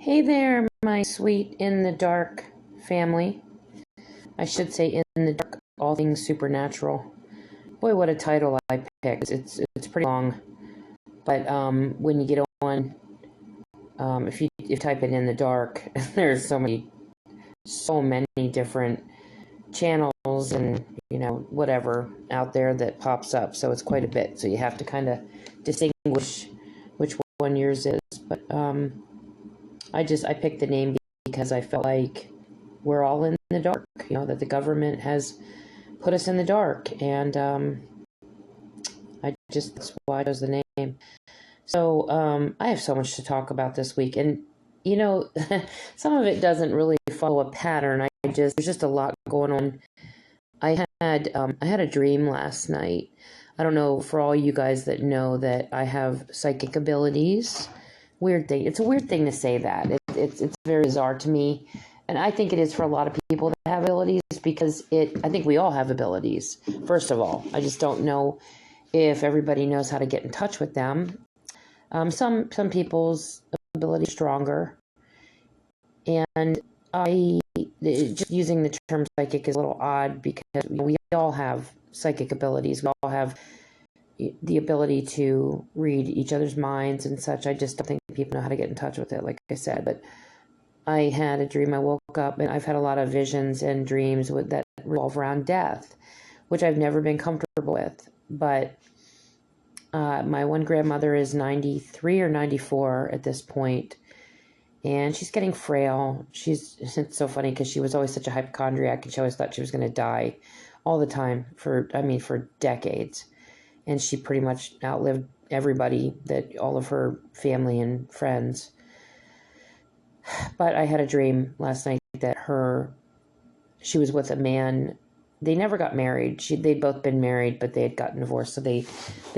Hey there, my sweet in the dark family. I should say in the dark, all things supernatural. Boy, what a title I picked. It's pretty long, but when you get on, if you type it in the dark, there's so many different channels and whatever out there that pops up. So it's quite a bit. So you have to kind of distinguish which one yours is. But I picked the name because I felt like we're all in the dark, that the government has put us in the dark. And that's why I chose the name. So I have so much to talk about this week. And, some of it doesn't really follow a pattern. There's just a lot going on. I had a dream last night. I don't know, for all you guys that know that I have psychic abilities. Weird thing. It's a weird thing to say that. It's very bizarre to me. And I think it is for a lot of people that have abilities because I think we all have abilities. First of all, I just don't know if everybody knows how to get in touch with them. Some people's ability is stronger. And just using the term psychic is a little odd because we all have psychic abilities. We all have the ability to read each other's minds and such. I just don't think people know how to get in touch with it, like I said. But I had a dream. I woke up and I've had a lot of visions and dreams that revolve around death, which I've never been comfortable with. But my one grandmother is 93 or 94 at this point, and she's getting frail. It's so funny because she was always such a hypochondriac, and she always thought she was going to die all the time for decades. And she pretty much outlived everybody, all of her family and friends. But I had a dream last night that she was with a man. They never got married. They'd both been married, but they had gotten divorced. So they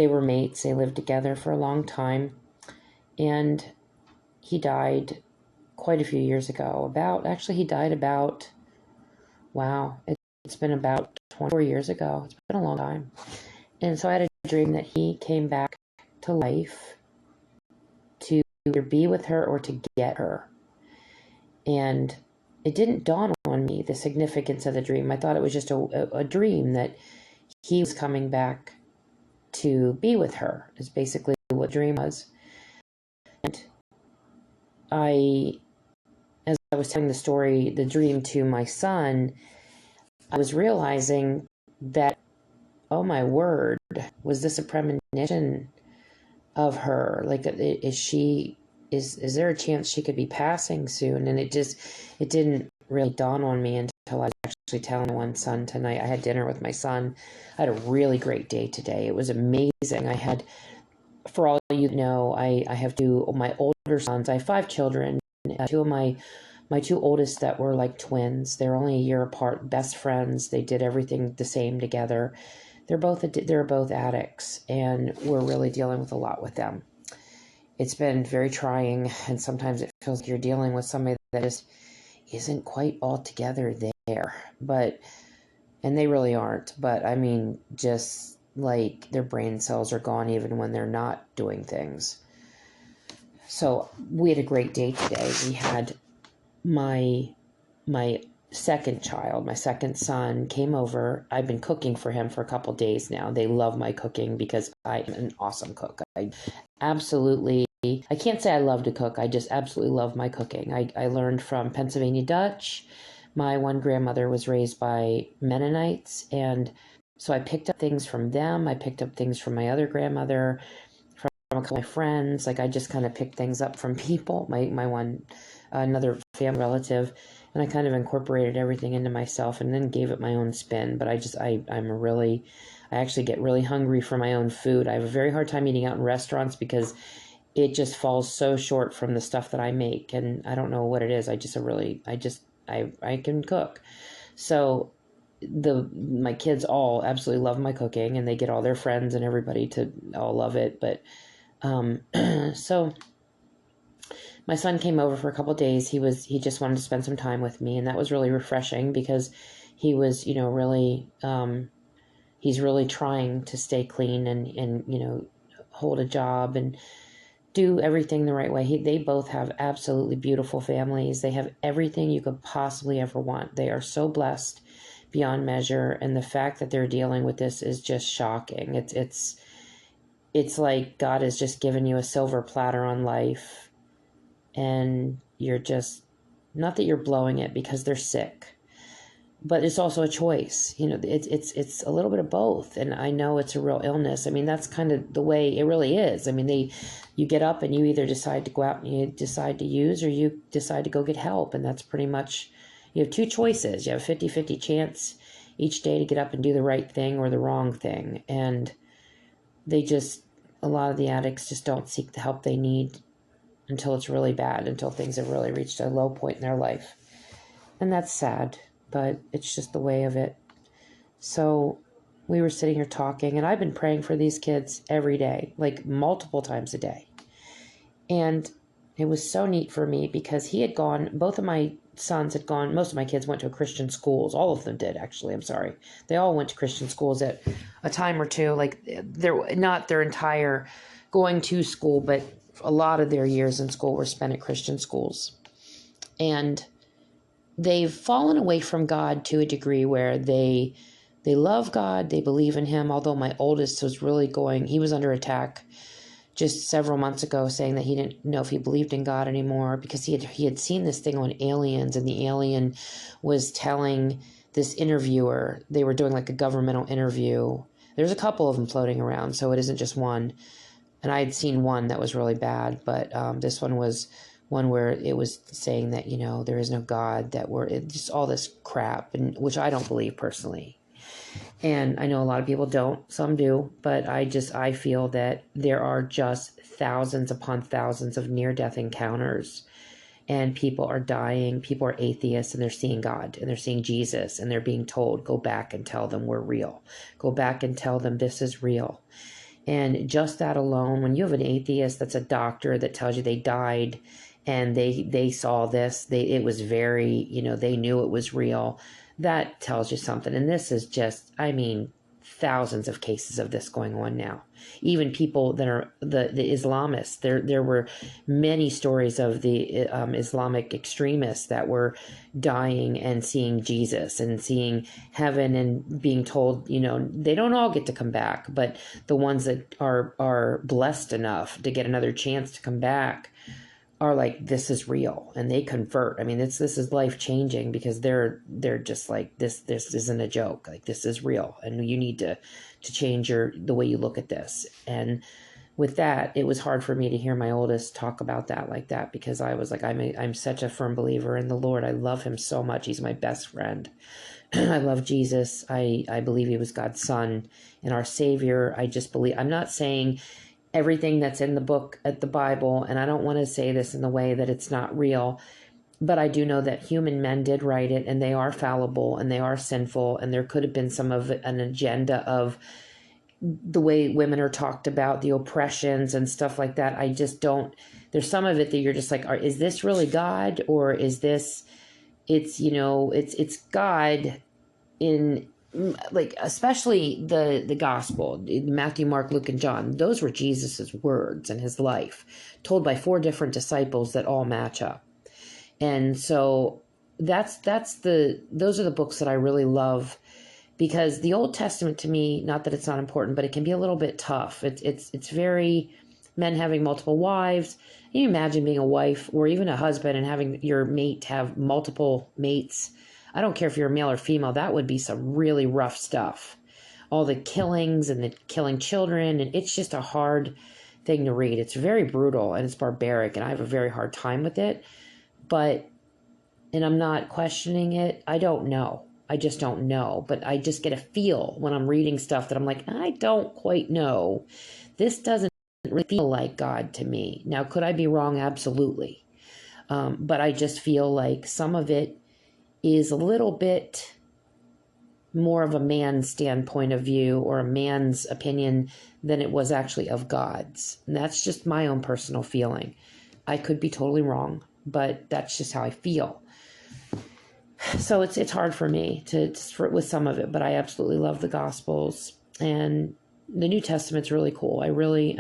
were mates. They lived together for a long time. And he died quite a few years ago. He died about, it's been about 24 years ago. It's been a long time. And so I had a dream that he came back to life to either be with her or to get her. And it didn't dawn on me, the significance of the dream. I thought it was just a dream that he was coming back to be with her, is basically what the dream was. And as I was telling the dream to my son, I was realizing that, oh my word, was this a premonition of her? Like, is there a chance she could be passing soon? And it didn't really dawn on me until I was actually telling my one son tonight. I had dinner with my son. I had a really great day today. It was amazing. For all you know, I have my older sons. I have 5 children. Two of my two oldest that were like twins. They're only a year apart, best friends. They did everything the same together. They're both addicts, and we're really dealing with a lot with them. It's been very trying, and sometimes it feels like you're dealing with somebody that just isn't quite altogether there. And they really aren't. But I mean, just like their brain cells are gone even when they're not doing things. So we had a great day today. We had my second child, my second son, came over. I've been cooking for him for a couple days now. They love my cooking because I am an awesome cook. I can't say I love to cook. I just absolutely love my cooking. I learned from Pennsylvania Dutch. My one grandmother was raised by Mennonites, and so I picked up things from them. I picked up things from my other grandmother, from a couple of my friends. Like, I just kind of picked things up from people, another family relative, and I kind of incorporated everything into myself and then gave it my own spin. But I actually get really hungry for my own food. I have a very hard time eating out in restaurants because it just falls so short from the stuff that I make, and I don't know what it is. I can cook. So my kids all absolutely love my cooking, and they get all their friends and everybody to all love it. But so my son came over for a couple of days. He just wanted to spend some time with me, and that was really refreshing because he was, really, he's really trying to stay clean and hold a job, and do everything the right way. They both have absolutely beautiful families. They have everything you could possibly ever want. They are so blessed beyond measure, and the fact that they're dealing with this is just shocking. It's like God has just given you a silver platter on life, and you're just, not that you're blowing it because they're sick, but it's also a choice. It's a little bit of both. And I know it's a real illness. I mean, that's kind of the way it really is. I mean, you get up and you either decide to go out and you decide to use, or you decide to go get help. And that's pretty much, you have two choices. You have a 50-50 chance each day to get up and do the right thing or the wrong thing. And a lot of the addicts just don't seek the help they need until it's really bad, until things have really reached a low point in their life. And that's sad, but it's just the way of it. So we were sitting here talking, and I've been praying for these kids every day, like multiple times a day. And it was so neat for me because both of my sons had gone, most of my kids went to Christian schools. All of them did, actually. I'm sorry. They all went to Christian schools at a time or two. Like, they're not their entire going to school, but a lot of their years in school were spent at Christian schools. And they've fallen away from God to a degree where they love God, they believe in him, although my oldest was he was under attack just several months ago, saying that he didn't know if he believed in God anymore because he had seen this thing on aliens, and the alien was telling this interviewer, they were doing like a governmental interview. There's a couple of them floating around, so it isn't just one. And I had seen one that was really bad, but this one was one where it was saying that, there is no God, just all this crap, and which I don't believe personally. And I know a lot of people don't, some do, but I feel that there are just thousands upon thousands of near-death encounters, and people are dying, people are atheists, and they're seeing God, and they're seeing Jesus, and they're being told, go back and tell them we're real. Go back and tell them this is real. And just that alone, when you have an atheist that's a doctor that tells you they died and they saw this, it was very, they knew it was real, that tells you something. And this is just, thousands of cases of this going on now. Even people that are the Islamists, there were many stories of the Islamic extremists that were dying and seeing Jesus and seeing heaven and being told, they don't all get to come back, but the ones that are blessed enough to get another chance to come back are like, this is real, and they convert. This is life changing because they're just like, this isn't a joke. Like, this is real, and you need to change the way you look at this. And with that, it was hard for me to hear my oldest talk about that like that, because I was like, I'm such a firm believer in the Lord. I love him so much. He's my best friend. I love Jesus. I believe he was God's son and our Savior. I just believe. I'm not saying everything that's in the book at the Bible, and I don't want to say this in the way that it's not real, but I do know that human men did write it, and they are fallible, and they are sinful, and there could have been some of an agenda of the way women are talked about, the oppressions and stuff like that. I just don't, there's some of it that you're just like, is this really God, or is this, it's God in, like, especially the gospel, Matthew, Mark, Luke, and John. Those were Jesus's words and his life told by 4 different disciples that all match up. And so those are the books that I really love, because the Old Testament, to me, not that it's not important, but it can be a little bit tough. It's very, men having multiple wives. Can you imagine being a wife or even a husband and having your mate have multiple mates? I don't care if you're a male or female, that would be some really rough stuff. All the killings and the killing children, and it's just a hard thing to read. It's very brutal and it's barbaric, and I have a very hard time with it. And I'm not questioning it. I don't know. I just don't know. But I just get a feel when I'm reading stuff that I'm like, I don't quite know. This doesn't really feel like God to me. Now, could I be wrong? Absolutely. But I just feel like some of it is a little bit more of a man's standpoint of view or a man's opinion than it was actually of God's. And that's just my own personal feeling. I could be totally wrong, but that's just how I feel. So it's hard for me to with some of it, but I absolutely love the Gospels. And the New Testament's really cool. I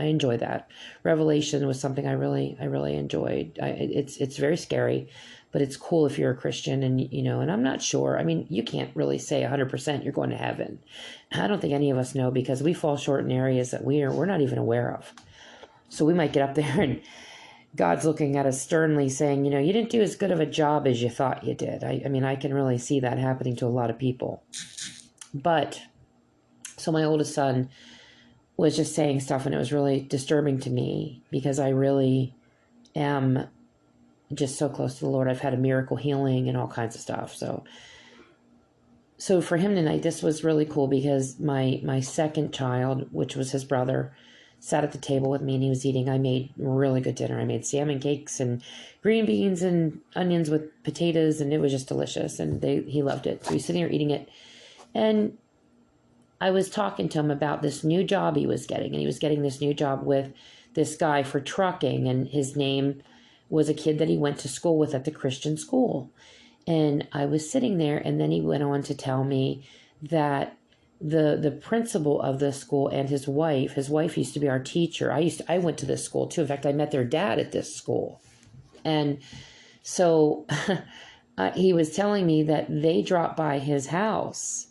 enjoy that. Revelation was something I really enjoyed. It's very scary, but it's cool if you're a Christian, and and I'm not sure. I mean, you can't really say 100% you're going to heaven. I don't think any of us know, because we fall short in areas that we're not even aware of. So we might get up there and God's looking at us sternly saying, you didn't do as good of a job as you thought you did. I mean, I can really see that happening to a lot of people. But so my oldest son was just saying stuff, and it was really disturbing to me, because I really am just so close to the Lord. I've had a miracle healing and all kinds of stuff. So for him tonight, this was really cool, because my second child, which was his brother, sat at the table with me, and he was eating. I made really good dinner. I made salmon cakes and green beans and onions with potatoes, and it was just delicious. And he loved it. So he's sitting there eating it. And I was talking to him about this new job he was getting, and he was getting this new job with this guy for trucking, and his name was a kid that he went to school with at the Christian school. And I was sitting there, and then he went on to tell me that the principal of the school and his wife used to be our teacher. I went to this school too. In fact, I met their dad at this school. And so he was telling me that they dropped by his house,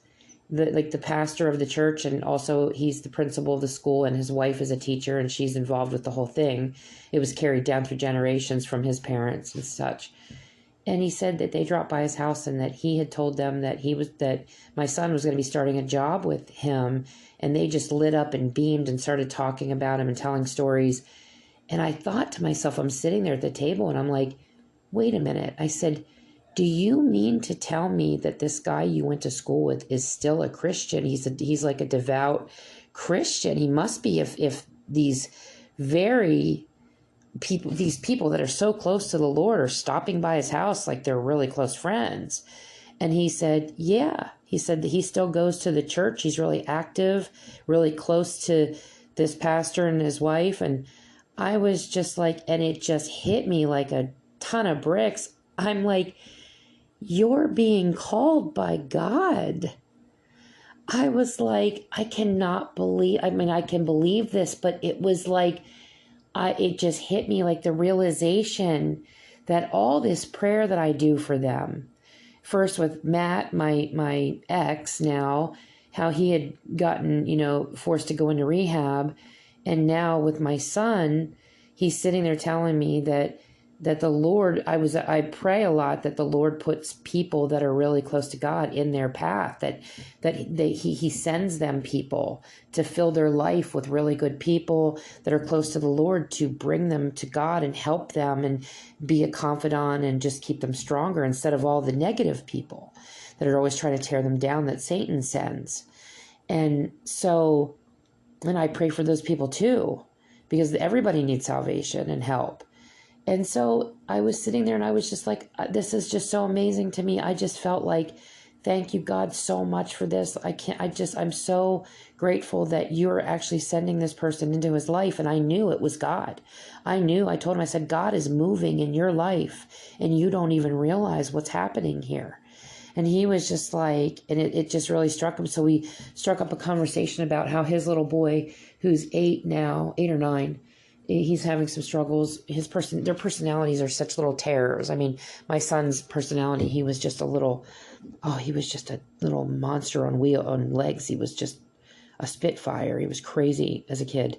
the pastor of the church, and also he's the principal of the school, and his wife is a teacher, and she's involved with the whole thing. It was carried down through generations from his parents and such. And he said that they dropped by his house, and that he had told them that my son was going to be starting a job with him, and they just lit up and beamed and started talking about him and telling stories. And I thought to myself, I'm sitting there at the table, and I'm like, wait a minute. I said, do you mean to tell me that this guy you went to school with is still a Christian? He's like a devout Christian. He must be, if these people that are so close to the Lord are stopping by his house like they're really close friends. And he said, yeah. He said that he still goes to the church. He's really active, really close to this pastor and his wife. And I was just like, and it just hit me like a ton of bricks. I'm like, you're being called by God. I was like, I cannot believe, I can believe this, but it was like, it just hit me like the realization that all this prayer that I do for them, first with Matt, my ex now, how he had gotten, forced to go into rehab. And now with my son, he's sitting there telling me that the Lord, I pray a lot that the Lord puts people that are really close to God in their path, that he sends them people to fill their life with really good people that are close to the Lord, to bring them to God and help them and be a confidant and just keep them stronger, instead of all the negative people that are always trying to tear them down that Satan sends. And so, and I pray for those people too, because everybody needs salvation and help. And so I was sitting there, and I was just like, this is just so amazing to me. I just felt like, thank you, God, so much for this. I'm so grateful that you're actually sending this person into his life. And I knew it was God. I told him, I said, God is moving in your life, and you don't even realize what's happening here. And he was just like, and it just really struck him. So we struck up a conversation about how his little boy, who's 8 or 9, he's having some struggles. Their personalities are such little terrors. I mean, my son's personality, he was just a little monster on legs. He was just a spitfire. He was crazy as a kid.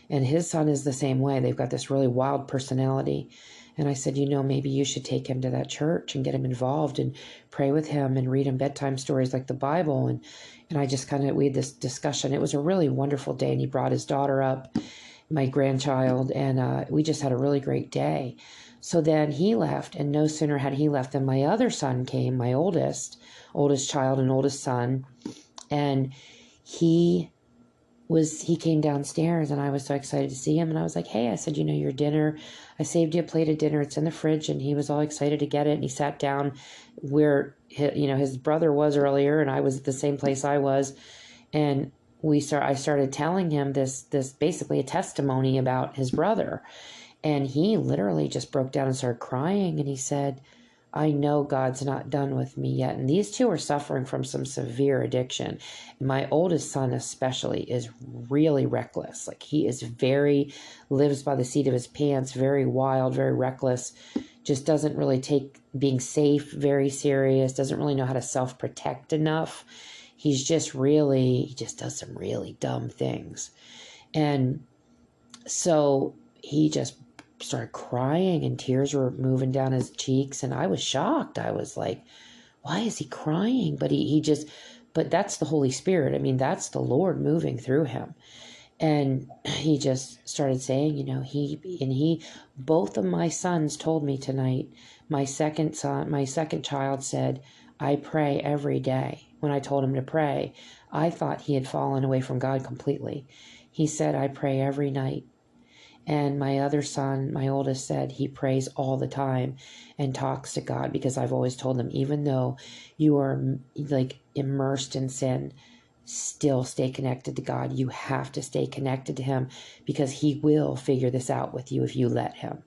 And his son is the same way. They've got this really wild personality. And I said, maybe you should take him to that church and get him involved and pray with him and read him bedtime stories like the Bible. And I just we had this discussion. It was a really wonderful day. And he brought his daughter up, my grandchild, and we just had a really great day. So then he left, and no sooner had he left than my other son came, my oldest child and oldest son, and he came downstairs, and I was so excited to see him. And I was like, hey, I said, your dinner, I saved you a plate of dinner. It's in the fridge. And he was all excited to get it. And he sat down where, his brother was earlier, and I was at the same place I was. And I started telling him this basically a testimony about his brother. And he literally just broke down and started crying. And he said, I know God's not done with me yet. And these two are suffering from some severe addiction. My oldest son especially is really reckless. Like he is lives by the seat of his pants, very wild, very reckless, just doesn't really take being safe very serious, doesn't really know how to self-protect enough. He just does some really dumb things. And so he just started crying and tears were moving down his cheeks. And I was shocked. I was like, why is he crying? But that's the Holy Spirit. I mean, that's the Lord moving through him. And he just started saying, both of my sons told me tonight, my second child said, I pray every day. When I told him to pray, I thought he had fallen away from God completely. He said, I pray every night. And my other son, my oldest, said he prays all the time and talks to God, because I've always told him, even though you are like immersed in sin, still stay connected to God. You have to stay connected to him, because he will figure this out with you if you let him.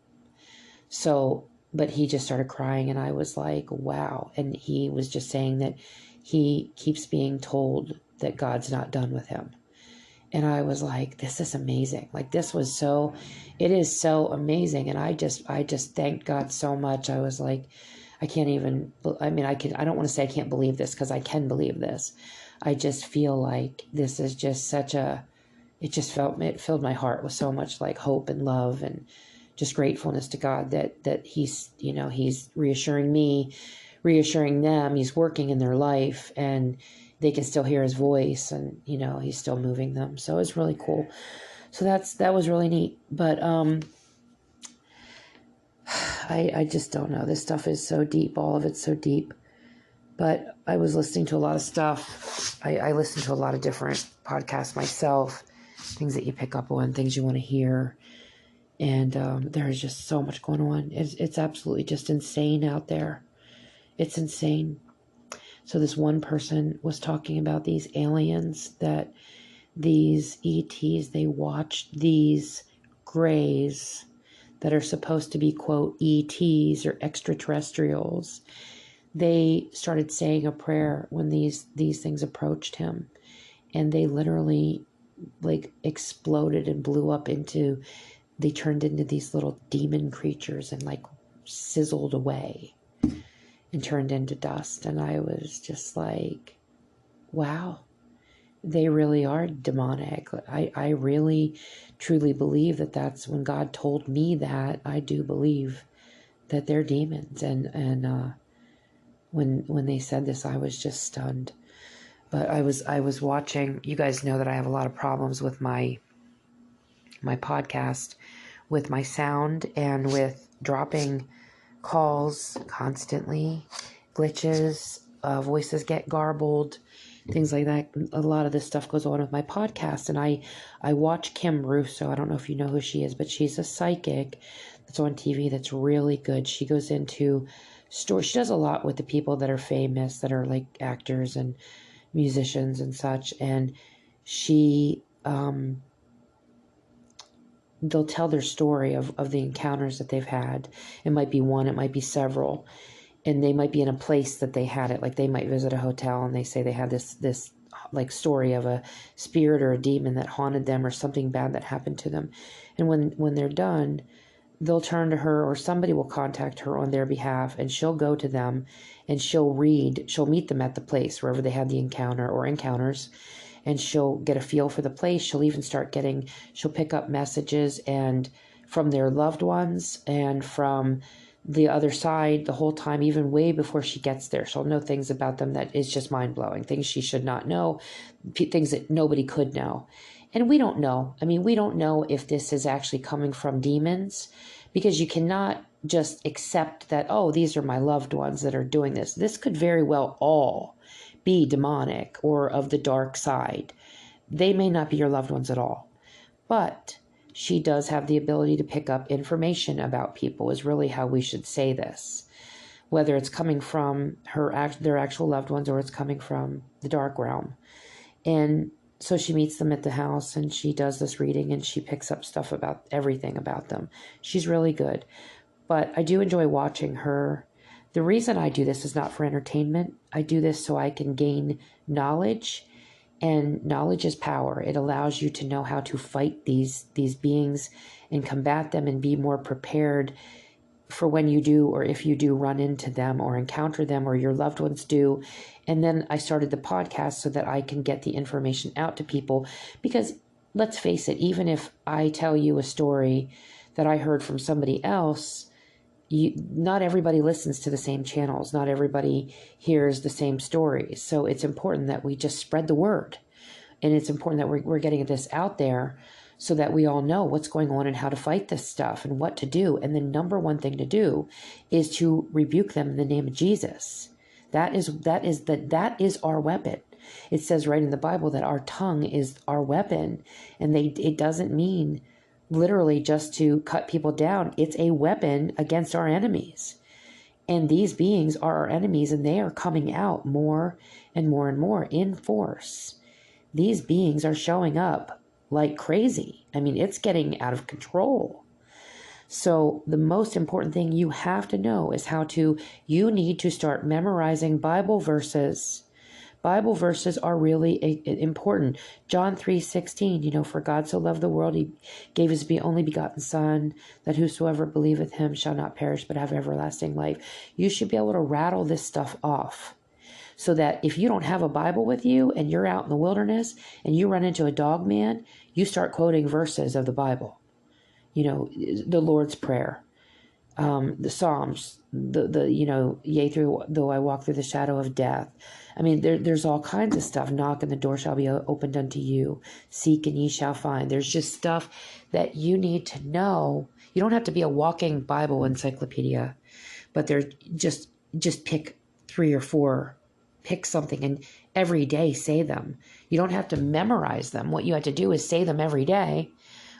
So, but he just started crying and I was like, wow. And he was just saying that he keeps being told that God's not done with him. And I was like, this is amazing. Like it is so amazing. And I just thanked God so much. I was like, I don't want to say I can't believe this, because I can believe this. I just feel like this is just it filled my heart with so much like hope and love and just gratefulness to God that he's reassuring me, reassuring them. He's working in their life and they can still hear his voice, and he's still moving them. So it's really cool. So that was really neat. But I just don't know. This stuff is so deep. All of it's so deep. But I was listening to a lot of stuff. I listen to a lot of different podcasts myself, things that you pick up on, things you want to hear. And there is just so much going on. It's absolutely just insane out there. It's insane. So this one person was talking about these aliens, that these ETs, they watched these grays that are supposed to be, quote, ETs or extraterrestrials. They started saying a prayer when these things approached him, and they literally like exploded and blew up they turned into these little demon creatures and like sizzled away and turned into dust. And I was just like, wow, they really are demonic. I really truly believe that's when God told me that. I do believe that they're demons. And when they said this, I was just stunned. But I was watching. You guys know that I have a lot of problems with my podcast, with my sound, and with dropping calls constantly, glitches, voices get garbled, things like that. A lot of this stuff goes on with my podcast. And I watch Kim Russo. I don't know if you know who she is, but she's a psychic that's on TV that's really good. She goes into stories. She does a lot with the people that are famous, that are like actors and musicians and such. And she they'll tell their story of the encounters that they've had. It might be one, it might be several, and they might be in a place that they had it. Like they might visit a hotel and they say they had this like story of a spirit or a demon that haunted them, or something bad that happened to them. And when they're done, they'll turn to her, or somebody will contact her on their behalf, and she'll go to them and she'll meet them at the place wherever they had the encounter or encounters. And she'll get a feel for the place. She'll even she'll pick up messages and from their loved ones and from the other side the whole time, even way before she gets there. She'll know things about them that is just mind-blowing, things she should not know, things that nobody could know. And we don't know. I mean, we don't know if this is actually coming from demons, because you cannot just accept that, oh, these are my loved ones that are doing this. This could very well all be demonic or of the dark side. They may not be your loved ones at all. But she does have the ability to pick up information about people, is really how we should say this. Whether it's coming from their actual loved ones, or it's coming from the dark realm. And so she meets them at the house and she does this reading and she picks up stuff about everything about them. She's really good. But I do enjoy watching her The reason I do this is not for entertainment. I do this so I can gain knowledge, and knowledge is power. It allows you to know how to fight these beings and combat them and be more prepared for when you do, or if you do run into them or encounter them, or your loved ones do. And then I started the podcast so that I can get the information out to people, because let's face it, even if I tell you a story that I heard from somebody else, not everybody listens to the same channels. Not everybody hears the same stories. So it's important that we just spread the word. And it's important that we're getting this out there so that we all know what's going on and how to fight this stuff and what to do. And the number one thing to do is to rebuke them in the name of Jesus. That is our weapon. It says right in the Bible that our tongue is our weapon. And it doesn't mean literally just to cut people down. It's a weapon against our enemies. And these beings are our enemies, and they are coming out more and more and more in force. These beings are showing up like crazy. I mean, it's getting out of control. So the most important thing you have to know is you need to start memorizing Bible verses. Bible verses are really important. John 3:16, for God so loved the world, he gave his only begotten Son, that whosoever believeth him shall not perish but have everlasting life. You should be able to rattle this stuff off, so that if you don't have a Bible with you and you're out in the wilderness and you run into a dog man, you start quoting verses of the Bible. The Lord's Prayer, the Psalms, yea, though I walk through the shadow of death. I mean, there's all kinds of stuff. Knock and the door shall be opened unto you. Seek and ye shall find. There's just stuff that you need to know. You don't have to be a walking Bible encyclopedia, but just pick 3 or 4. Pick something and every day say them. You don't have to memorize them. What you have to do is say them every day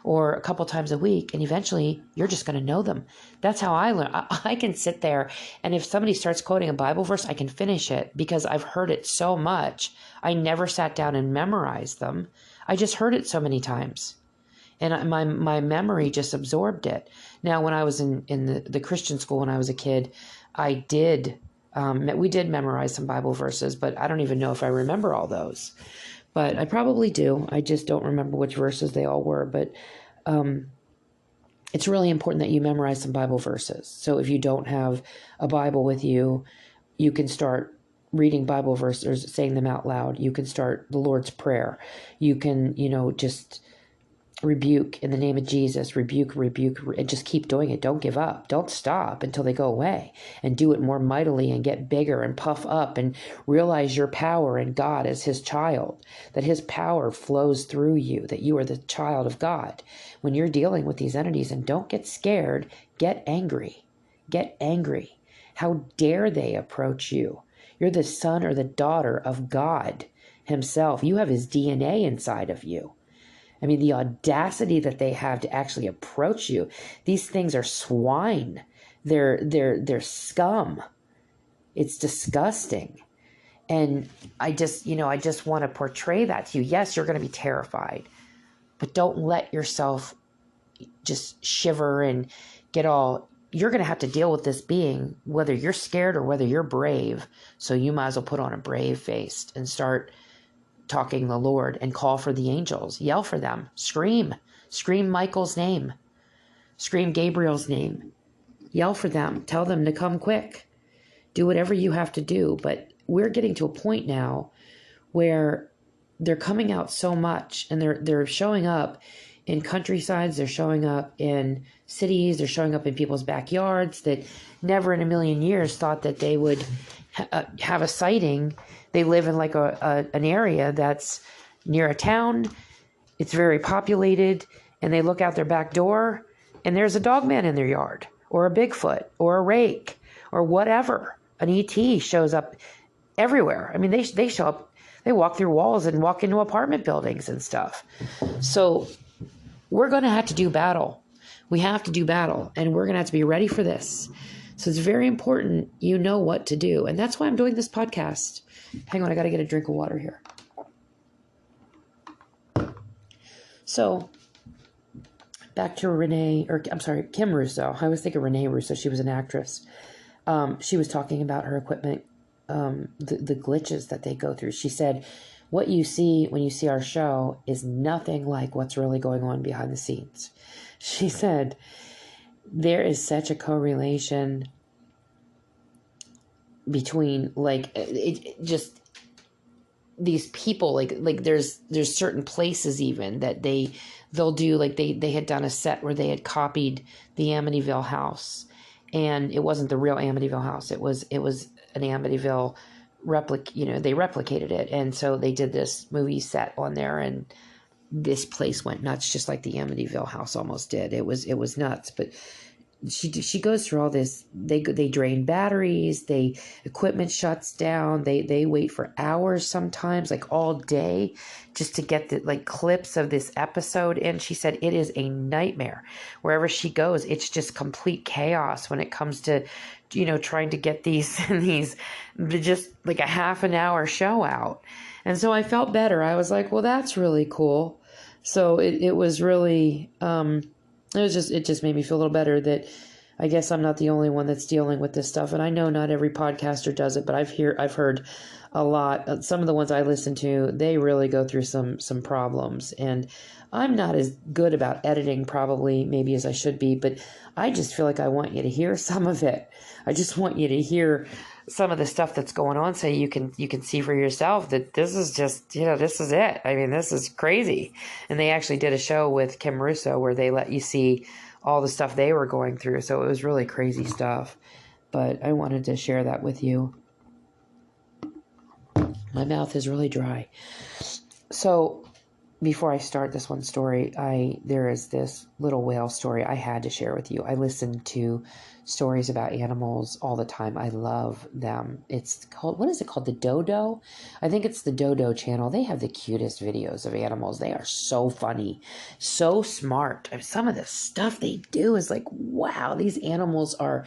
or a couple times a week, and eventually you're just going to know them. That's how I learn. I can sit there, and if somebody starts quoting a Bible verse, I can finish it because I've heard it so much. I never sat down and memorized them. I just heard it so many times, and my memory just absorbed it. Now, when I was in the Christian school when I was a kid, we did memorize some Bible verses, but I don't even know if I remember all those. But I probably do. I just don't remember which verses they all were. But it's really important that you memorize some Bible verses. So if you don't have a Bible with you, you can start reading Bible verses, saying them out loud. You can start the Lord's Prayer. You can, just rebuke in the name of Jesus, rebuke, and just keep doing it. Don't give up. Don't stop until they go away, and do it more mightily and get bigger and puff up and realize your power in God as his child, that his power flows through you, that you are the child of God. When you're dealing with these entities, and don't get scared, get angry. Get angry. How dare they approach you? You're the son or the daughter of God himself. You have his DNA inside of you. I mean, the audacity that they have to actually approach you. These things are swine. They're scum. It's disgusting. And I just want to portray that to you. Yes, you're going to be terrified, but don't let yourself just shiver and get all. You're going to have to deal with this being, whether you're scared or whether you're brave. So you might as well put on a brave face and start talking the Lord and call for the angels. Yell for them. Scream Michael's name. Scream Gabriel's name. Yell for them. Tell them to come quick. Do whatever you have to do. But we're getting to a point now where they're coming out so much, and they're showing up in countrysides. They're showing up in cities. They're showing up in people's backyards that never in a million years thought that they would have a sighting. They live in like an area that's near a town. It's very populated, and they look out their back door, and there's a dog man in their yard, or a Bigfoot, or a rake, or whatever. An ET shows up everywhere. I mean, they show up. They walk through walls and walk into apartment buildings and stuff. So we're going to have to do battle. We have to do battle, and we're going to have to be ready for this. So it's very important you know what to do. And that's why I'm doing this podcast. Hang on, I got to get a drink of water here. So back to Kim Russo. I always think of Renee Russo. She was an actress. She was talking about her equipment, the glitches that they go through. She said, what you see when you see our show is nothing like what's really going on behind the scenes. She said, there is such a correlation between just these people, like there's certain places even that they'll do, like they had done a set where they had copied the Amityville house, and it wasn't the real Amityville house. It was an Amityville they replicated it, and so they did this movie set on there, and this place went nuts, just like the Amityville house almost did. It was nuts. But she goes through all this. They drain batteries. Equipment shuts down. They wait for hours sometimes, like all day, just to get the clips of this episode. And she said it is a nightmare. Wherever she goes, it's just complete chaos when it comes to, trying to get these just like a half an hour show out. And so I felt better. I was like, well, that's really cool. So it was really. It just made me feel a little better that I guess I'm not the only one that's dealing with this stuff. And I know not every podcaster does it, but I've heard a lot. Some of the ones I listen to, they really go through some problems. And I'm not as good about editing probably maybe as I should be, but I just feel like I want you to hear some of it. I just want you to hear some of the stuff that's going on, so you can see for yourself that this is just, this is it. I mean, this is crazy. And they actually did a show with Kim Russo where they let you see all the stuff they were going through. So it was really crazy stuff. But I wanted to share that with you. My mouth is really dry. So before I start this one story, there is this little whale story I had to share with you. I listen to stories about animals all the time. I love them. It's called, what is it called? The Dodo? I think it's the Dodo channel. They have the cutest videos of animals. They are so funny, so smart. Some of the stuff they do is like, wow, these animals are,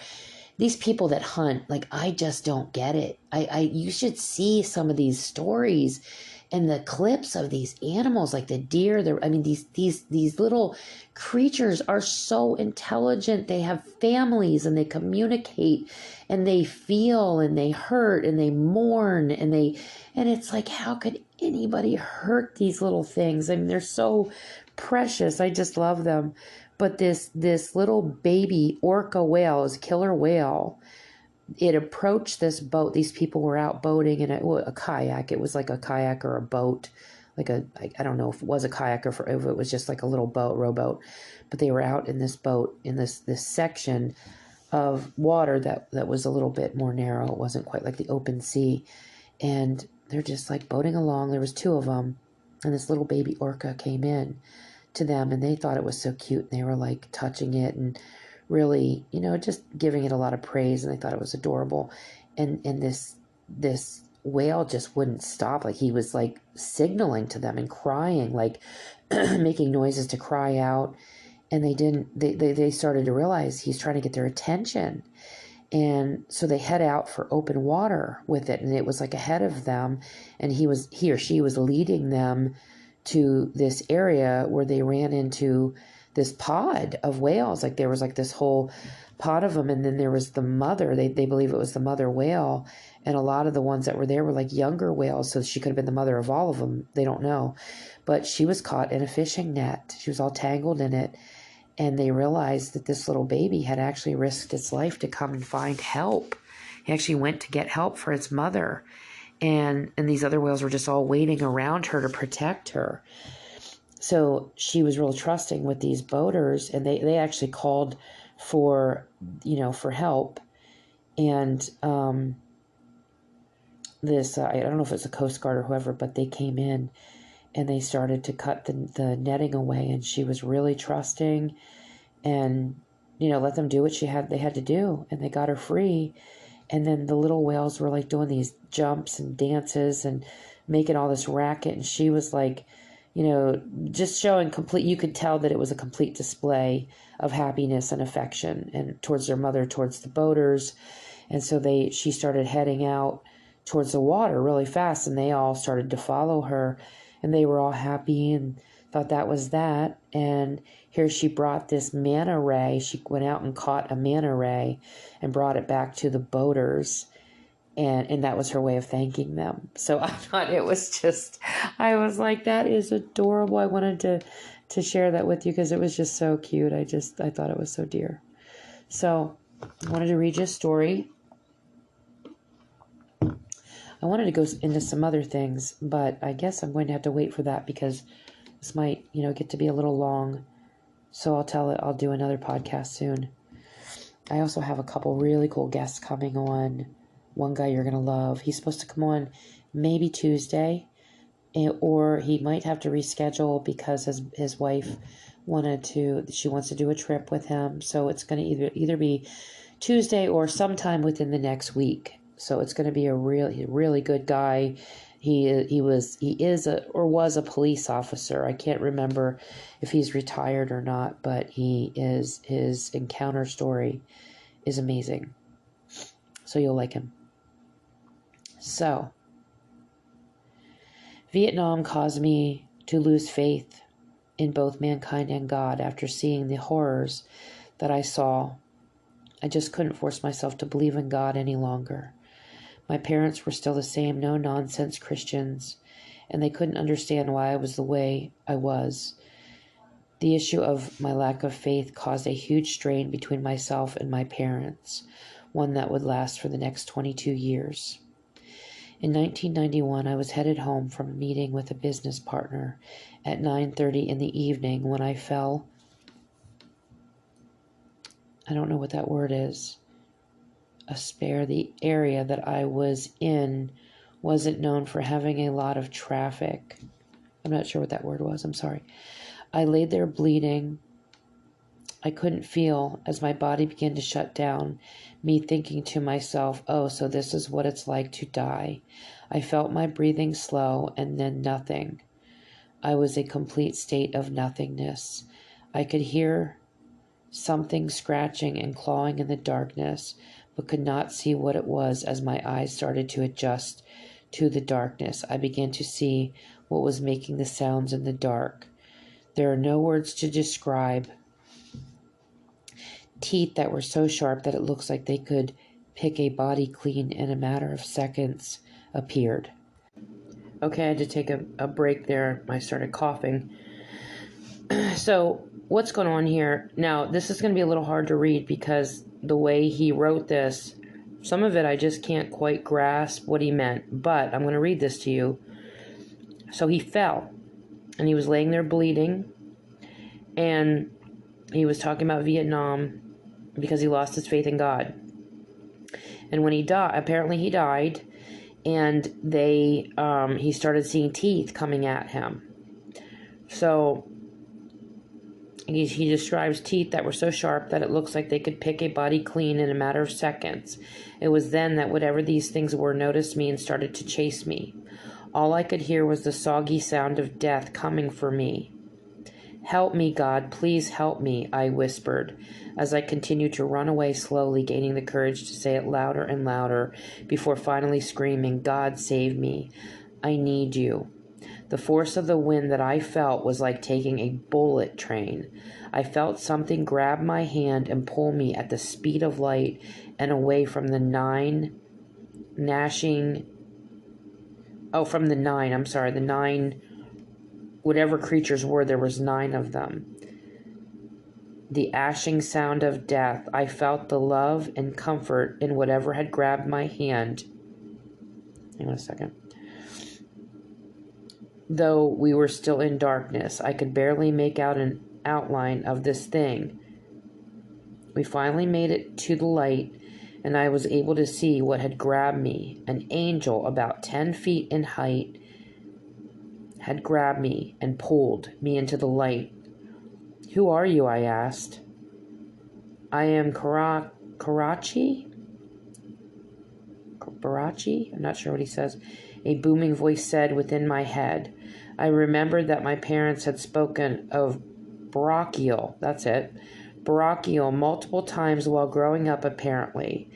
these people that hunt, like, I just don't get it. You should see some of these stories and the clips of these animals, like the deer. These little creatures are so intelligent. They have families and they communicate and they feel and they hurt and they mourn and it's like, how could anybody hurt these little things? I mean, they're so precious. I just love them. But this little baby orca whale, is a killer whale. It approached this boat. These people were out boating in a kayak. It was like a kayak or a boat. I don't know if it was a kayak or if it was just like a little boat, rowboat. But they were out in this boat in this section of water that was a little bit more narrow. It wasn't quite like the open sea. And they're just like boating along. There was two of them. And this little baby orca came in to them, and they thought it was so cute. And they were like touching it and really, just giving it a lot of praise, and they thought it was adorable. And this whale just wouldn't stop. Like, he was like signaling to them and crying, like making noises to cry out. And they started to realize he's trying to get their attention. And so they head out for open water with it, and it was like ahead of them, and he or she was leading them to this area where they ran into this pod of whales. Like, there was like this whole pod of them, and then there was the mother. They believe it was the mother whale, and a lot of the ones that were there were like younger whales, so she could have been the mother of all of them. They don't know. But she was caught in a fishing net. She was all tangled in it, and they realized that this little baby had actually risked its life to come and find help. He actually went to get help for its mother, and these other whales were just all waiting around her to protect her. So she was real trusting with these boaters, and they actually called for help. And this, I don't know if it's a Coast Guard or whoever, but they came in and they started to cut the netting away, and she was really trusting and, let them do what they had to do, and they got her free. And then the little whales were like doing these jumps and dances and making all this racket, and she was like, just showing you could tell that it was a complete display of happiness and affection, and towards their mother, towards the boaters. And so she started heading out towards the water really fast, and they all started to follow her, and they were all happy and thought that was that. And here she brought this manta ray. She went out and caught a manta ray and brought it back to the boaters. And that was her way of thanking them. So I thought it was just, I was like, that is adorable. I wanted to share that with you because it was just so cute. I thought it was so dear. So I wanted to read you a story. I wanted to go into some other things, but I guess I'm going to have to wait for that because this might, get to be a little long. So I'll do another podcast soon. I also have a couple really cool guests coming on. One guy you're going to love. He's supposed to come on maybe Tuesday, or he might have to reschedule because his wife wants to do a trip with him. So it's going to either be Tuesday or sometime within the next week. So it's going to be a really good guy. He was a police officer. I can't remember if he's retired or not, but his encounter story is amazing. So you'll like him. So, Vietnam caused me to lose faith in both mankind and God after seeing the horrors that I saw. I just couldn't force myself to believe in God any longer. My parents were still the same no-nonsense Christians, and they couldn't understand why I was the way I was. The issue of my lack of faith caused a huge strain between myself and my parents, one that would last for the next 22 years. In 1991, I was headed home from a meeting with a business partner at 9:30 in the evening when I fell. I don't know what that word is. The area that I was in wasn't known for having a lot of traffic. I'm not sure what that word was. I'm sorry. I lay there bleeding. I couldn't feel as my body began to shut down, me thinking to myself, oh, so this is what it's like to die. I felt my breathing slow and then nothing. I was a complete state of nothingness. I could hear something scratching and clawing in the darkness, but could not see what it was. As my eyes started to adjust to the darkness, I began to see what was making the sounds in the dark. There are no words to describe. Teeth that were so sharp that it looks like they could pick a body clean in a matter of seconds appeared. Okay, I had to take a break there. I started coughing. So what's going on here? Now, this is going to be a little hard to read because the way he wrote this, some of it I just can't quite grasp what he meant, but I'm going to read this to you. So he fell, and he was laying there bleeding, and he was talking about Vietnam because he lost his faith in God. And when he died, apparently he died, and he started seeing teeth coming at him. So he describes teeth that were so sharp that it looks like they could pick a body clean in a matter of seconds. It was then that whatever these things were noticed me and started to chase me. All I could hear was the soggy sound of death coming for me. Help me, God, please help me, I whispered, as I continued to run away slowly, gaining the courage to say it louder and louder, before finally screaming, God, save me. I need you. The force of the wind that I felt was like taking a bullet train. I felt something grab my hand and pull me at the speed of light and away from the nine, whatever creatures were, there was 9 of them. The ashing sound of death. I felt the love and comfort in whatever had grabbed my hand. Hang on a second. Though we were still in darkness, I could barely make out an outline of this thing. We finally made it to the light, and I was able to see what had grabbed me. An angel about 10 feet in height had grabbed me and pulled me into the light. Who are you? I asked. I am Barachi? I'm not sure what he says. A booming voice said within my head. I remembered that my parents had spoken of brachial, that's it, brachial multiple times while growing up, apparently.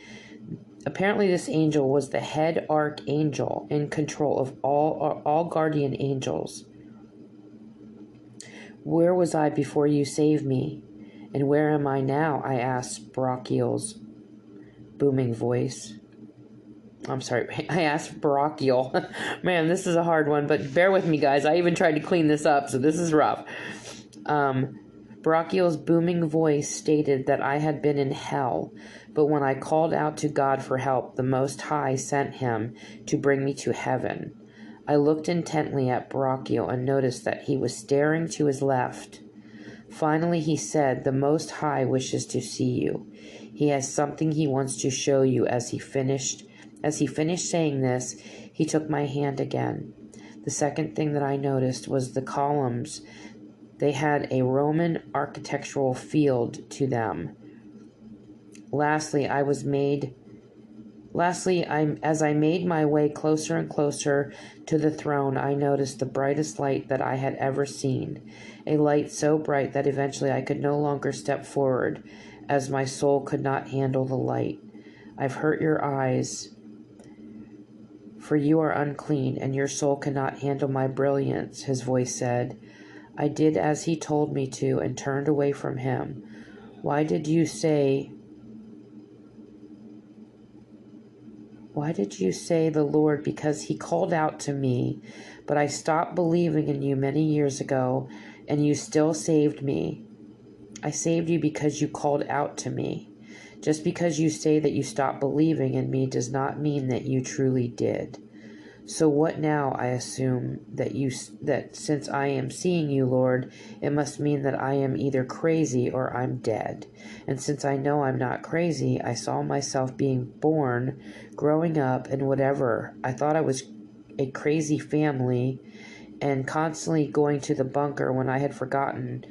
Apparently this angel was the head archangel in control of all guardian angels. Where was I before you saved me? And where am I now? I asked Brachial's booming voice. I'm sorry, I asked Brachial. Man, this is a hard one, but bear with me, guys. I even tried to clean this up, so this is rough. Brachial's booming voice stated that I had been in hell, but when I called out to God for help, the Most High sent him to bring me to heaven. I looked intently at Brachial and noticed that he was staring to his left. Finally, he said, "The Most High wishes to see you. He has something he wants to show you." As he finished saying this, he took my hand again. The second thing that I noticed was the columns. They had a Roman architectural feel to them. Lastly, as I made my way closer and closer to the throne, I noticed the brightest light that I had ever seen, a light so bright that eventually I could no longer step forward, as my soul could not handle the light. "I've hurt your eyes, for you are unclean, and your soul cannot handle my brilliance," his voice said. I did as he told me to and turned away from him. Why did you say the Lord?" "Because he called out to me, but I stopped believing in you many years ago, and you still saved me. I saved you because you called out to me. Just because you say that you stopped believing in me does not mean that you truly did. So what now? I assume that since I am seeing you, Lord, it must mean that I am either crazy or I'm dead. And since I know I'm not crazy, I saw myself being born, growing up, and whatever. I thought I was a crazy family and constantly going to the bunker when I had forgotten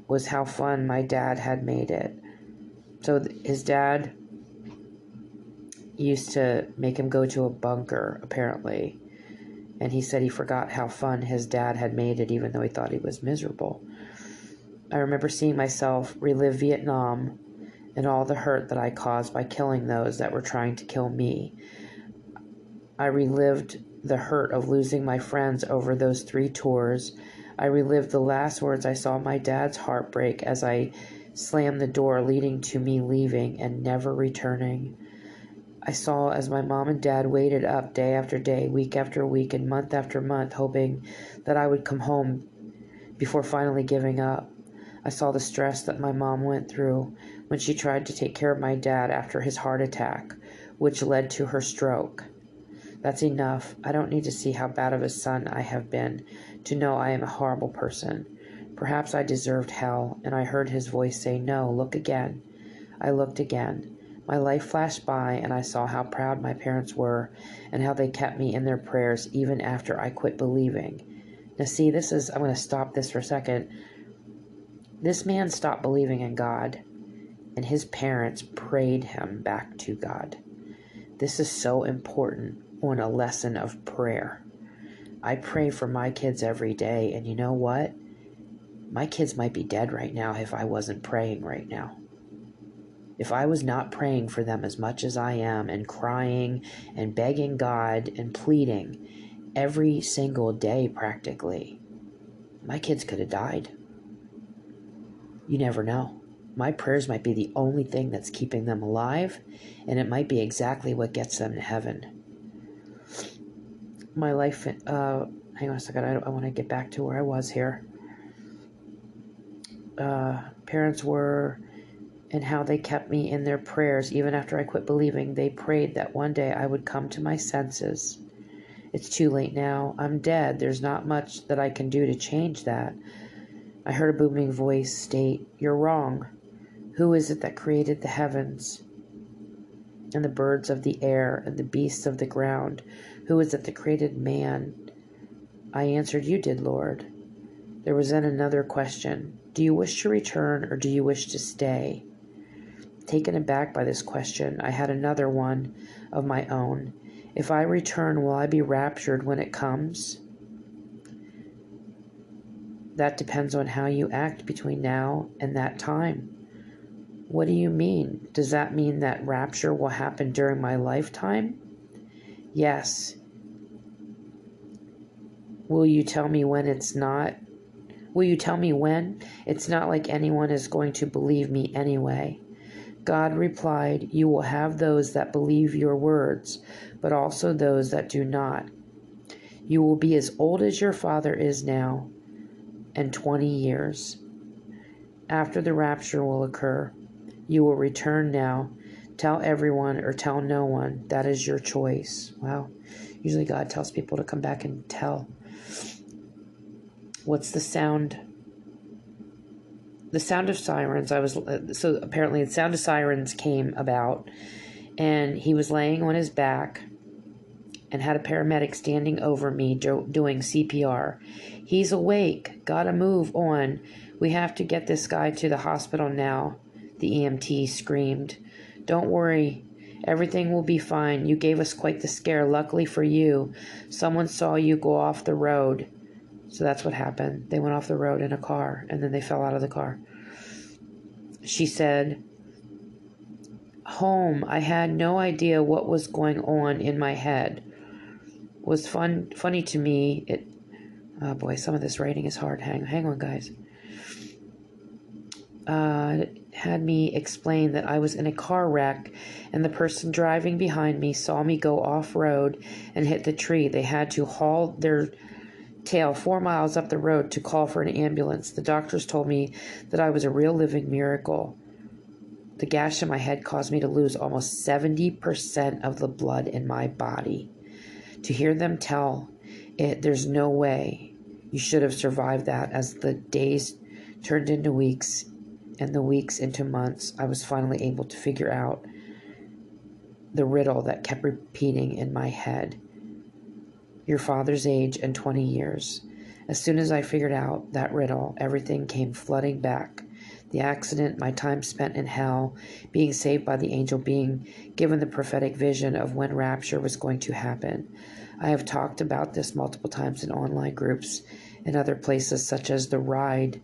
was how fun my dad had made it." So his dad used to make him go to a bunker, apparently. And he said he forgot how fun his dad had made it, even though he thought he was miserable. I remember seeing myself relive Vietnam and all the hurt that I caused by killing those that were trying to kill me. I relived the hurt of losing my friends over those 3 tours. I relived the last words I saw my dad's heart break as I slammed the door leading to me leaving and never returning. I saw as my mom and dad waited up day after day, week after week, and month after month, hoping that I would come home before finally giving up. I saw the stress that my mom went through when she tried to take care of my dad after his heart attack, which led to her stroke. That's enough. I don't need to see how bad of a son I have been to know I am a horrible person. Perhaps I deserved hell, and I heard his voice say, "No, look again." I looked again. My life flashed by, and I saw how proud my parents were and how they kept me in their prayers even after I quit believing. Now see, I'm going to stop this for a second. This man stopped believing in God, and his parents prayed him back to God. This is so important on a lesson of prayer. I pray for my kids every day, and you know what? My kids might be dead right now if I wasn't praying right now. If I was not praying for them as much as I am and crying and begging God and pleading every single day practically, my kids could have died. You never know. My prayers might be the only thing that's keeping them alive, and it might be exactly what gets them to heaven. My life, hang on a second, I want to get back to where I was here. Parents were, and how they kept me in their prayers even after I quit believing. They prayed that one day I would come to my senses. It's too late now. I'm dead. There's not much that I can do to change that. I heard a booming voice state, "You're wrong. Who is it that created the heavens and the birds of the air and the beasts of the ground? Who is it that created man?" I answered, "You did, Lord." There was then another question. "Do you wish to return or do you wish to stay?" Taken aback by this question, I had another one of my own. "If I return, will I be raptured when it comes?" "That depends on how you act between now and that time." "What do you mean? Does that mean that rapture will happen during my lifetime?" "Yes." "Will you tell me when it's not?" Will you tell me when? It's not like anyone is going to believe me anyway." God replied, "You will have those that believe your words, but also those that do not. You will be as old as your father is now, and 20 years. After the rapture will occur, you will return now. Tell everyone or tell no one. That is your choice." Wow. Usually God tells people to come back and tell. What's the sound? The sound of sirens. So apparently the sound of sirens came about, and he was laying on his back and had a paramedic standing over me doing CPR. "He's awake. Gotta move on. We have to get this guy to the hospital now," the EMT screamed. "Don't worry. Everything will be fine. You gave us quite the scare. Luckily for you, someone saw you go off the road." So that's what happened. They went off the road in a car, and then they fell out of the car. She said, "Home. I had no idea what was going on in my head. Was funny to me. Oh boy, some of this writing is hard. Hang on, guys. Had me explain that I was in a car wreck, and the person driving behind me saw me go off-road and hit the tree. They had to haul their tail 4 miles up the road to call for an ambulance. The doctors told me that I was a real living miracle. The gash in my head caused me to lose almost 70% of the blood in my body. To hear them tell it, there's no way you should have survived that. As the days turned into weeks and the weeks into months, I was finally able to figure out the riddle that kept repeating in my head. Your father's age and 20 years. As soon as I figured out that riddle, everything came flooding back. The accident, my time spent in hell, being saved by the angel, being given the prophetic vision of when rapture was going to happen. I have talked about this multiple times in online groups and other places, such as the ride.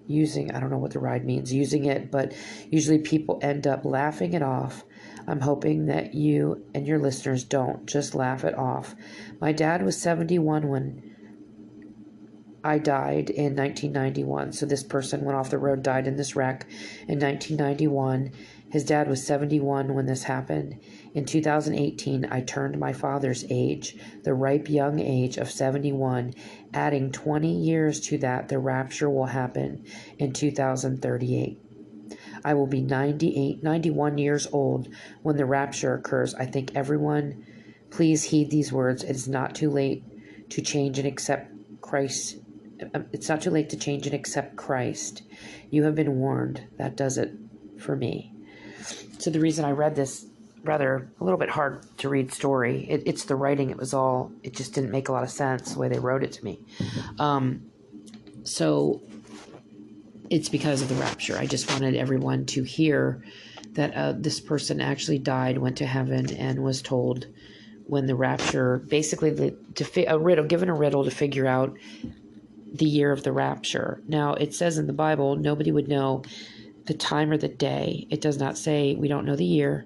I don't know what the ride means, using it, but usually people end up laughing it off. I'm hoping that you and your listeners don't just laugh it off. My dad was 71 when I died in 1991. So this person went off the road, died in this wreck in 1991. His dad was 71 when this happened. In 2018, I turned my father's age, the ripe young age of 71, adding 20 years to that. The rapture will happen in 2038. I will be 91 years old when the rapture occurs. I think everyone, please heed these words. It is not too late to change and accept Christ. It's not too late to change and accept Christ. You have been warned. That does it for me. So the reason I read this rather a little bit hard to read story, it's the writing. It just didn't make a lot of sense the way they wrote it to me. So it's because of the rapture. I just wanted everyone to hear that this person actually died, went to heaven, and was told when the rapture, basically given a riddle to figure out the year of the rapture. Now, it says in the Bible, nobody would know the time or the day. It does not say we don't know the year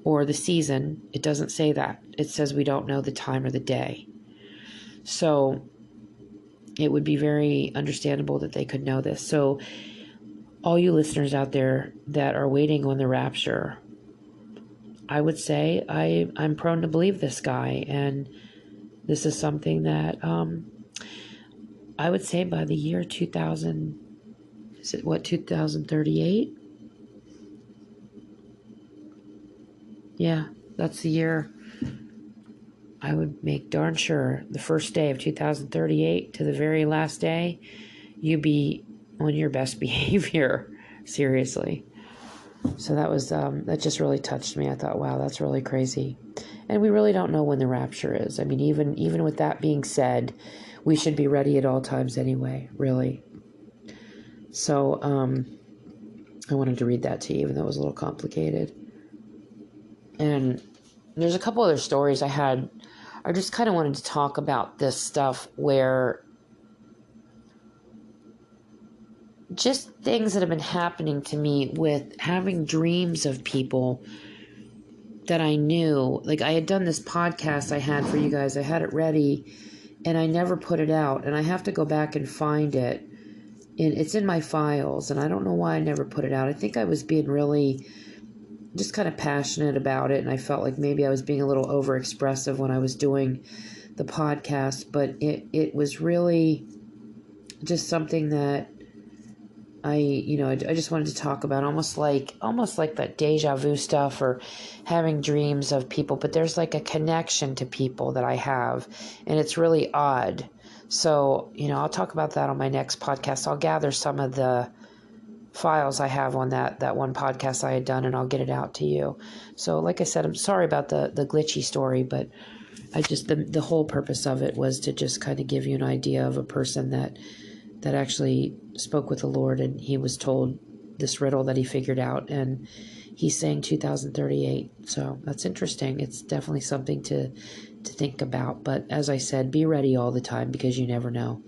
or the season. It doesn't say that. It says we don't know the time or the day. So it would be very understandable that they could know this. So all you listeners out there that are waiting on the rapture, I would say I'm prone to believe this guy, and this is something that I would say by the year 2000, is it 2038? Yeah, that's the year. I would make darn sure the first day of 2038 to the very last day, you be on your best behavior. Seriously. So that just really touched me. I thought, wow, that's really crazy. And we really don't know when the rapture is. I mean, even with that being said, we should be ready at all times anyway, really. So I wanted to read that to you, even though it was a little complicated. And there's a couple other stories I had. I just kind of wanted to talk about this stuff where just things that have been happening to me with having dreams of people that I knew. Like, I had done this podcast I had for you guys. I had it ready, and I never put it out, and I have to go back and find it. And it's in my files, and I don't know why I never put it out. I think I was being really just kind of passionate about it, and I felt like maybe I was being a little overexpressive when I was doing the podcast, but it was really just something that I just wanted to talk about, almost like that deja vu stuff or having dreams of people, but there's like a connection to people that I have, and it's really odd. So, I'll talk about that on my next podcast. I'll gather some of the files I have on that one podcast I had done, and I'll get it out to you. So, like I said, I'm sorry about the glitchy story, but I just, the whole purpose of it was to just kind of give you an idea of a person that actually spoke with the Lord, and he was told this riddle that he figured out, and he's saying 2038. So that's interesting. It's definitely something to think about. But as I said, be ready all the time, because you never know.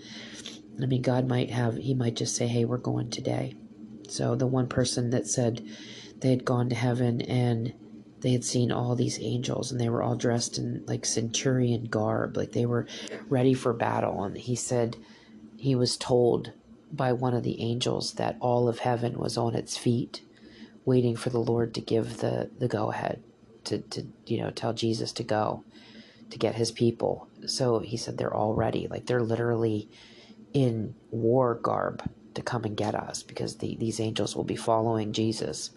I mean, God he might just say, hey, we're going today. So the one person that said they had gone to heaven and they had seen all these angels, and they were all dressed in like centurion garb, like they were ready for battle. And he said he was told by one of the angels that all of heaven was on its feet, waiting for the Lord to give the go-ahead to tell Jesus to go to get his people. So he said they're all ready, like they're literally in war garb to come and get us, because these angels will be following Jesus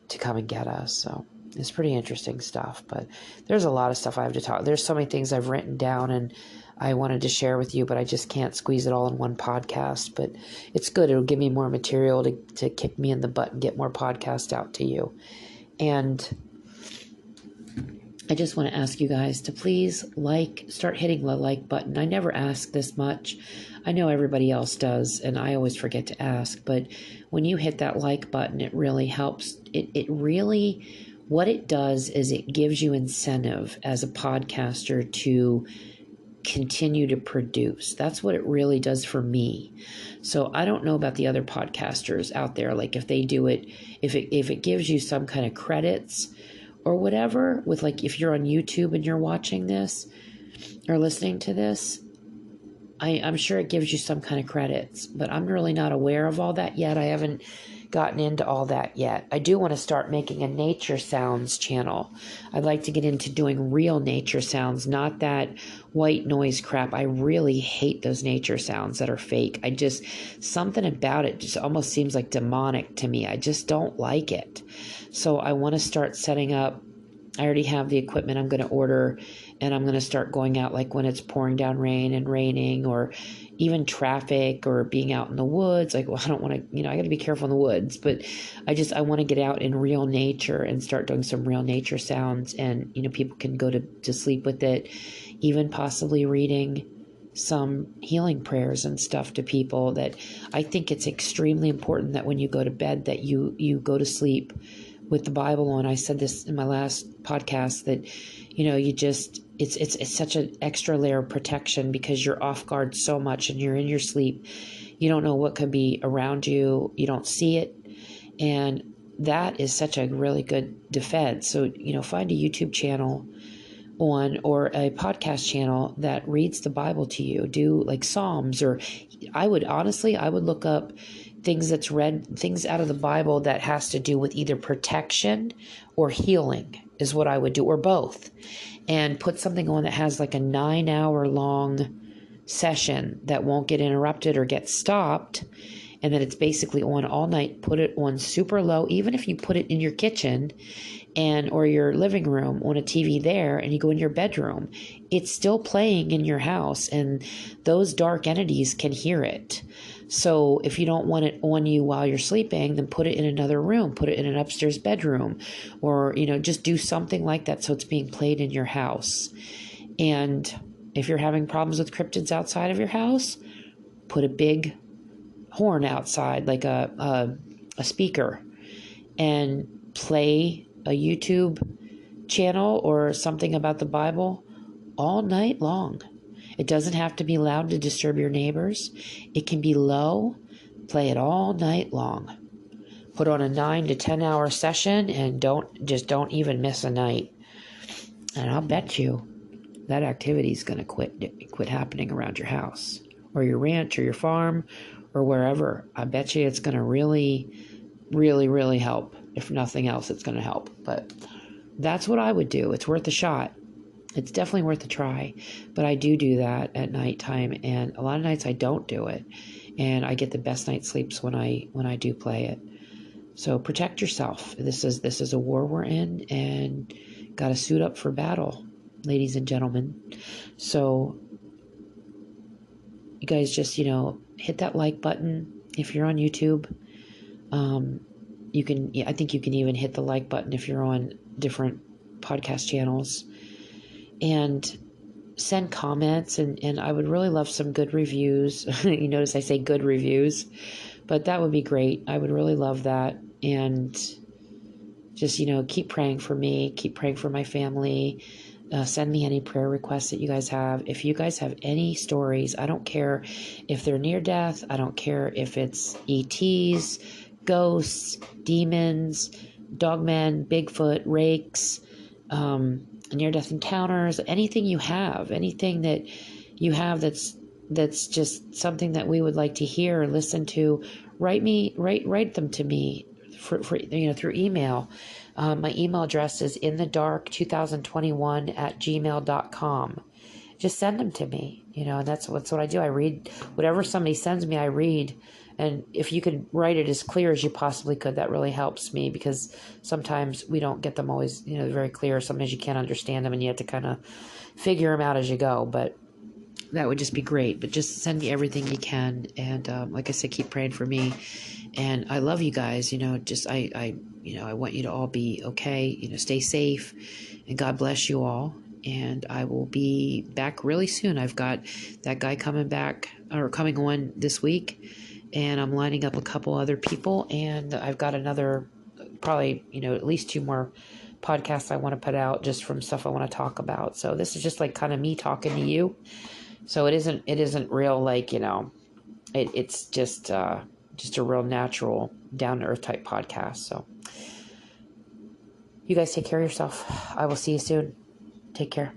to come and get us. So it's pretty interesting stuff, but there's a lot of stuff I have to talk. There's so many things I've written down and I wanted to share with you, but I just can't squeeze it all in one podcast. But it's good. It'll give me more material to kick me in the butt and get more podcasts out to you. And I just want to ask you guys to please start hitting the like button. I never ask this much. I know everybody else does, and I always forget to ask. But when you hit that like button, it really helps. It really, what it does is it gives you incentive as a podcaster to continue to produce. That's what it really does for me. So I don't know about the other podcasters out there. Like if they do it, if it gives you some kind of credits or whatever, with like if you're on YouTube and you're watching this or listening to this, I'm sure it gives you some kind of credits, but I'm really not aware of all that yet. I haven't gotten into all that yet. I do want to start making a nature sounds channel. I'd like to get into doing real nature sounds, not that white noise crap. I really hate those nature sounds that are fake. Something about it just almost seems like demonic to me. I just don't like it. So I want to start setting up. I already have the equipment I'm going to order, and I'm going to start going out like when it's pouring down rain and raining, or even traffic, or being out in the woods. Like, well, I don't want to, I got to be careful in the woods, but I want to get out in real nature and start doing some real nature sounds, and, people can go to sleep with it, even possibly reading some healing prayers and stuff to people. That I think it's extremely important that when you go to bed that you go to sleep with the Bible on. I said this in my last podcast that, it's such an extra layer of protection, because you're off guard so much and you're in your sleep. You don't know what could be around you. You don't see it. And that is such a really good defense. So, find a YouTube channel or a podcast channel that reads the Bible to you. Do like Psalms, or I would look up things out of the Bible that has to do with either protection or healing is what I would do, or both, and put something on that has like a 9-hour long session that won't get interrupted or get stopped, and that it's basically on all night. Put it on super low, even if you put it in your kitchen or your living room on a TV there, and you go in your bedroom, it's still playing in your house, and those dark entities can hear it. So if you don't want it on you while you're sleeping, then put it in another room, put it in an upstairs bedroom, or, just do something like that so it's being played in your house. And if you're having problems with cryptids outside of your house, put a big horn outside, like a speaker, and play a YouTube channel or something about the Bible all night long. It doesn't have to be loud to disturb your neighbors. It can be low. Play it all night long. Put on a 9 to 10 hour session, and don't even miss a night. And I'll bet you that activity is going to quit happening around your house or your ranch or your farm or wherever. I bet you it's going to really, really, really help. If nothing else, it's going to help. But that's what I would do. It's worth a shot. It's definitely worth a try. But I do that at nighttime, and a lot of nights I don't do it. And I get the best night's sleeps when I do play it. So protect yourself. This is a war we're in, and got to suit up for battle, ladies and gentlemen. So you guys just, hit that like button if you're on YouTube. I think you can even hit the like button if you're on different podcast channels, and send comments, and I would really love some good reviews. You notice I say good reviews, but that would be great. I would really love that. And just, keep praying for me, keep praying for my family. Send me any prayer requests that you guys have. If you guys have any stories, I don't care if they're near death. I don't care if it's ETs, ghosts, demons, dogmen, Bigfoot, rakes, near-death encounters, anything that you have that's just something that we would like to hear or listen to. Write them to me for through email. My email address is inthedark2021@gmail.com. Just send them to me, and that's what I do. I read whatever somebody sends me. I read, and if you could write it as clear as you possibly could, that really helps me, because sometimes we don't get them always, very clear. Sometimes you can't understand them, and you have to kind of figure them out as you go. But that would just be great. But just send me everything you can, and like I said, keep praying for me. And I love you guys. I want you to all be okay. Stay safe, and God bless you all. And I will be back really soon. I've got that guy coming on this week, and I'm lining up a couple other people, and I've got another, probably, at least 2 more podcasts I want to put out just from stuff I want to talk about. So this is just like kind of me talking to you. So it isn't real, like, it's just a real natural, down to earth type podcast. So you guys take care of yourself. I will see you soon. Take care.